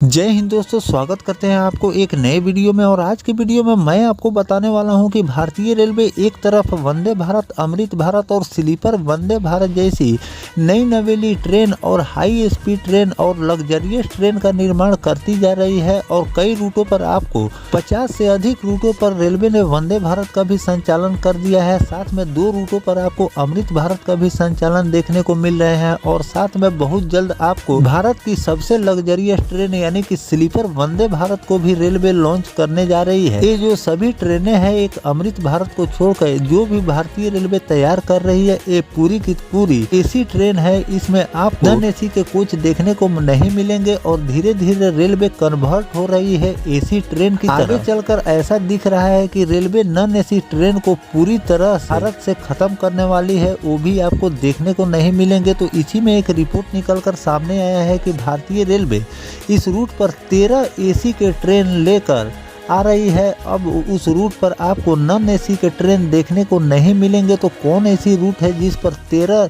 जय हिंद दोस्तों, स्वागत करते हैं आपको एक नए वीडियो में। और आज के वीडियो में मैं आपको बताने वाला हूं कि भारतीय रेलवे एक तरफ वंदे भारत, अमृत भारत और स्लीपर वंदे भारत जैसी नई नवेली ट्रेन और हाई स्पीड ट्रेन और लग्जरियस ट्रेन का निर्माण करती जा रही है। और कई रूटों पर आपको 50 से अधिक रूटों पर रेलवे ने वंदे भारत का भी संचालन कर दिया है। साथ में 2 रूटों पर आपको अमृत भारत का भी संचालन देखने को मिल रहे हैं। और साथ में बहुत जल्द आपको भारत की सबसे लग्जरियस ट्रेन यानी कि स्लीपर वंदे भारत को भी रेलवे लॉन्च करने जा रही है। ये जो सभी ट्रेनें हैं, एक अमृत भारत को छोड़कर जो भी भारतीय रेलवे तैयार कर रही है, ये पूरी की पूरी एसी ट्रेन है। इसमें आपको नॉन एसी के कोच देखने को नहीं मिलेंगे और धीरे धीरे रेलवे कन्वर्ट हो रही है एसी ट्रेन की तरफ। आगे चलकर ऐसा दिख रहा है कि रेलवे नॉन एसी ट्रेन को पूरी तरह भारत से खत्म करने वाली है, वो भी आपको देखने को नहीं मिलेंगे। तो इसी में एक रिपोर्ट निकलकर सामने आया है कि भारतीय रेलवे इस रूट पर 13 एसी के ट्रेन लेकर आ रही है। अब उस रूट पर आपको नॉन एसी के ट्रेन देखने को नहीं मिलेंगे। तो कौन ऐसी रूट है जिस पर 13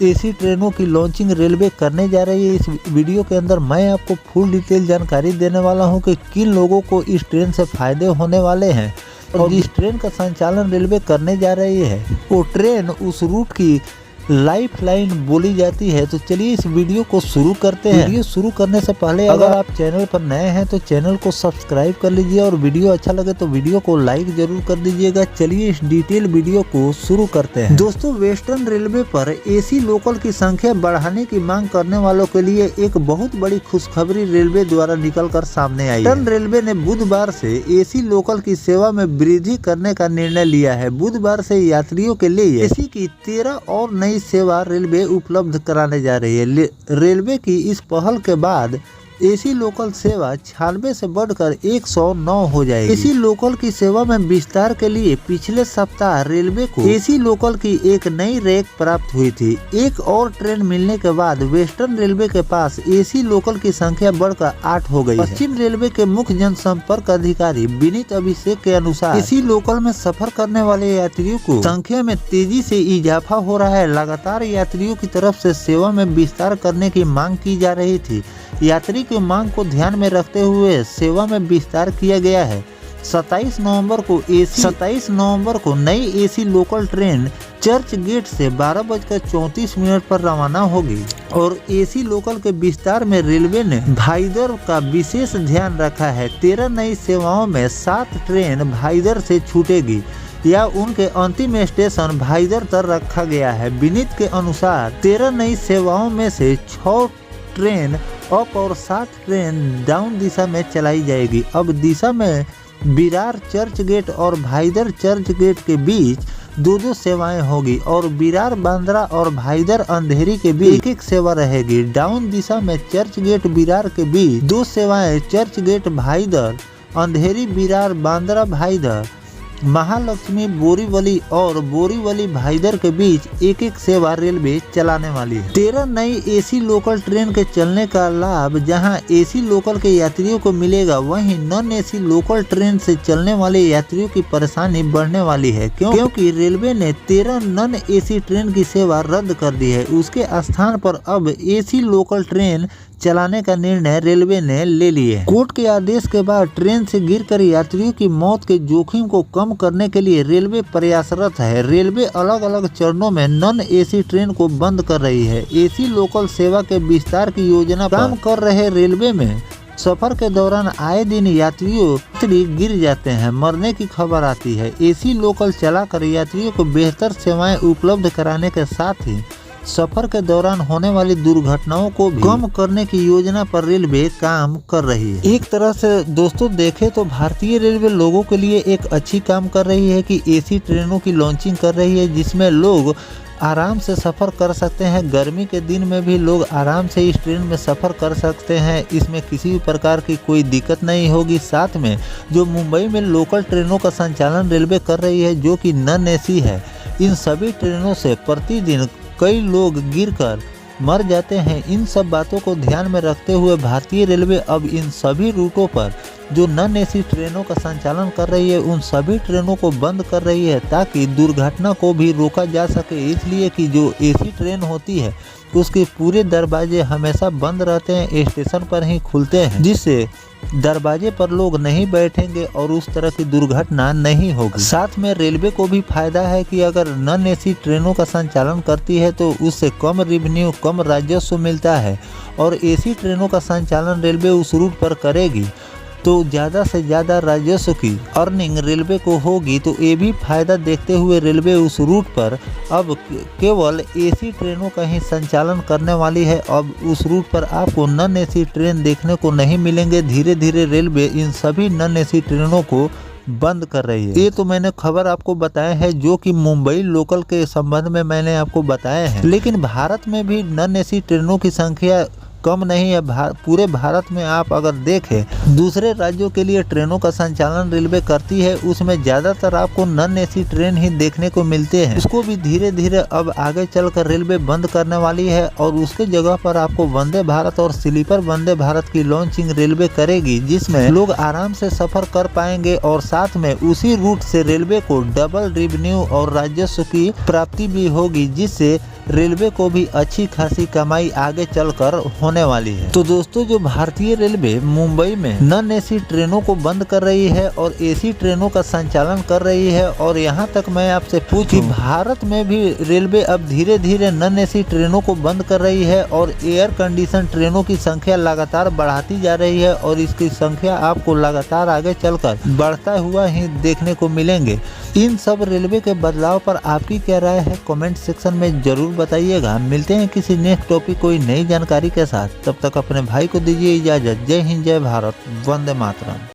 एसी ट्रेनों की लॉन्चिंग रेलवे करने जा रही है, इस वीडियो के अंदर मैं आपको फुल डिटेल जानकारी देने वाला हूं कि किन लोगों को इस ट्रेन से फायदे होने वाले हैं। और जिस ट्रेन का संचालन रेलवे करने जा रही है वो ट्रेन उस रूट की लाइफ लाइन बोली जाती है। तो चलिए इस वीडियो को शुरू करते हैं। वीडियो शुरू करने से पहले अगर आप चैनल पर नए हैं तो चैनल को सब्सक्राइब कर लीजिए और वीडियो अच्छा लगे तो वीडियो को लाइक जरूर कर दीजिएगा। चलिए इस डिटेल वीडियो को शुरू करते हैं। दोस्तों, वेस्टर्न रेलवे पर एसी लोकल की संख्या बढ़ाने की मांग करने वालों के लिए एक बहुत बड़ी खुशखबरी रेलवे द्वारा निकल कर सामने आई है। वेस्टर्न रेलवे ने बुधवार से एसी लोकल की सेवा में वृद्धि करने का निर्णय लिया है। बुधवार से यात्रियों के लिए एसी की 13 और नई सेवा रेलवे उपलब्ध कराने जा रही है। रेलवे की इस पहल के बाद एसी लोकल सेवा 96 से बढ़कर 109 हो जाएगी। एसी लोकल की सेवा में विस्तार के लिए पिछले सप्ताह रेलवे को एसी लोकल की एक नई रैक प्राप्त हुई थी। एक और ट्रेन मिलने के बाद वेस्टर्न रेलवे के पास एसी लोकल की संख्या बढ़कर 8 हो गई। पश्चिम रेलवे के मुख्य जनसंपर्क अधिकारी विनीत अभिषेक के अनुसार एसी लोकल में सफर करने वाले यात्रियों को संख्या में तेजी से इजाफा हो रहा है। लगातार यात्रियों की तरफ से सेवा में विस्तार करने की मांग की जा रही थी। यात्री की मांग को ध्यान में रखते हुए सेवा में विस्तार किया गया है। 27 नवंबर को नई AC local train Churchgate से 12:34 पर रवाना होगी। और एसी लोकल के विस्तार में रेलवे ने भाईदर का विशेष ध्यान रखा है। 13 नई सेवाओं में 7 ट्रेन भाईदर से छूटेगी या उनके अंतिम स्टेशन भाईदर तक रखा गया है। विनीत के अनुसार 13 नई सेवाओं में से 6 ट्रेन अप और 7 ट्रेन डाउन दिशा में चलाई जाएगी। अब दिशा में विरार चर्च गेट और भाईदर चर्च गेट के बीच 2 सेवाएं होगी और विरार बांद्रा और भाईदर अंधेरी के बीच एक सेवा रहेगी। डाउन दिशा में चर्च गेट विरार के बीच 2 सेवाएं, चर्च गेट भाईदर अंधेरी विरार बांद्रा भाईदर, महालक्ष्मी बोरीवली और बोरीवली भाईदर के बीच एक सेवा रेलवे चलाने वाली है। 13 नई एसी लोकल ट्रेन के चलने का लाभ जहां एसी लोकल के यात्रियों को मिलेगा, वहीं नॉन एसी लोकल ट्रेन से चलने वाले यात्रियों की परेशानी बढ़ने वाली है। क्योंकि रेलवे ने 13 नॉन एसी ट्रेन की सेवा रद्द कर दी है। उसके स्थान पर अब एसी लोकल ट्रेन चलाने का निर्णय रेलवे ने ले लिया है। कोर्ट के आदेश के बाद ट्रेन से गिरकर यात्रियों की मौत के जोखिम को कम करने के लिए रेलवे प्रयासरत है। रेलवे अलग अलग चरणों में नॉन एसी ट्रेन को बंद कर रही है। एसी लोकल सेवा के विस्तार की योजना पर काम कर रहे रेलवे में सफर के दौरान आए दिन यात्री गिर जाते हैं, मरने की खबर आती है। एसी लोकल चलाकर यात्रियों को बेहतर सेवाएं उपलब्ध कराने के साथ ही सफर के दौरान होने वाली दुर्घटनाओं को भी कम करने की योजना पर रेलवे काम कर रही है। एक तरह से दोस्तों देखें तो भारतीय रेलवे लोगों के लिए एक अच्छी काम कर रही है कि एसी ट्रेनों की लॉन्चिंग कर रही है, जिसमें लोग आराम से सफ़र कर सकते हैं। गर्मी के दिन में भी लोग आराम से इस ट्रेन में सफ़र कर सकते हैं। इसमें किसी भी प्रकार की कोई दिक्कत नहीं होगी। साथ में जो मुंबई में लोकल ट्रेनों का संचालन रेलवे कर रही है जो कि नॉन एसी है, इन सभी ट्रेनों से प्रतिदिन कई लोग गिरकर मर जाते हैं। इन सब बातों को ध्यान में रखते हुए भारतीय रेलवे अब इन सभी रूटों पर जो नॉन एसी ट्रेनों का संचालन कर रही है उन सभी ट्रेनों को बंद कर रही है ताकि दुर्घटना को भी रोका जा सके। इसलिए कि जो एसी ट्रेन होती है उसके पूरे दरवाजे हमेशा बंद रहते हैं, स्टेशन पर ही खुलते हैं, जिससे दरवाजे पर लोग नहीं बैठेंगे और उस तरह की दुर्घटना नहीं होगी। साथ में रेलवे को भी फायदा है कि अगर नॉन एसी ट्रेनों का संचालन करती है तो उससे कम रेवेन्यू, कम राजस्व मिलता है, और एसी ट्रेनों का संचालन रेलवे उस रूट पर करेगी तो ज़्यादा से ज़्यादा राजस्व की अर्निंग रेलवे को होगी। तो ये भी फायदा देखते हुए रेलवे उस रूट पर अब केवल एसी ट्रेनों का ही संचालन करने वाली है। अब उस रूट पर आपको नॉन एसी ट्रेन देखने को नहीं मिलेंगे। धीरे धीरे रेलवे इन सभी नॉन एसी ट्रेनों को बंद कर रही है। ये तो मैंने खबर आपको बताया है जो कि मुंबई लोकल के संबंध में मैंने आपको बताया है, लेकिन भारत में भी नॉन एसी ट्रेनों की संख्या कम नहीं है। पूरे भारत में आप अगर देखें दूसरे राज्यों के लिए ट्रेनों का संचालन रेलवे करती है, उसमें ज़्यादातर आपको नॉन एसी ट्रेन ही देखने को मिलते हैं। उसको भी धीरे धीरे अब आगे चलकर रेलवे बंद करने वाली है और उसके जगह पर आपको वंदे भारत और स्लीपर वंदे भारत की लॉन्चिंग रेलवे करेगी, जिसमें लोग आराम से सफर कर पाएंगे और साथ में उसी रूट से रेलवे को डबल रेवेन्यू और राजस्व की प्राप्ति भी होगी, जिससे रेलवे को भी अच्छी खासी कमाई आगे चलकर होने वाली है। तो दोस्तों, जो भारतीय रेलवे मुंबई में नॉन एसी ट्रेनों को बंद कर रही है और एसी ट्रेनों का संचालन कर रही है, और यहाँ तक मैं आपसे पूछूं कि भारत में भी रेलवे अब धीरे धीरे नॉन एसी ट्रेनों को बंद कर रही है और एयर कंडीशन ट्रेनों की संख्या लगातार बढ़ाती जा रही है और इसकी संख्या आपको लगातार आगे चलकर बढ़ता हुआ ही देखने को मिलेंगे। इन सब रेलवे के बदलाव पर आपकी क्या राय है, कमेंट सेक्शन में जरूर बताइएगा। मिलते हैं किसी नेक्स्ट टॉपिक कोई नई जानकारी के साथ, तब तक अपने भाई को दीजिए इजाजत। जय हिंद, जय भारत, वंदे मातरम।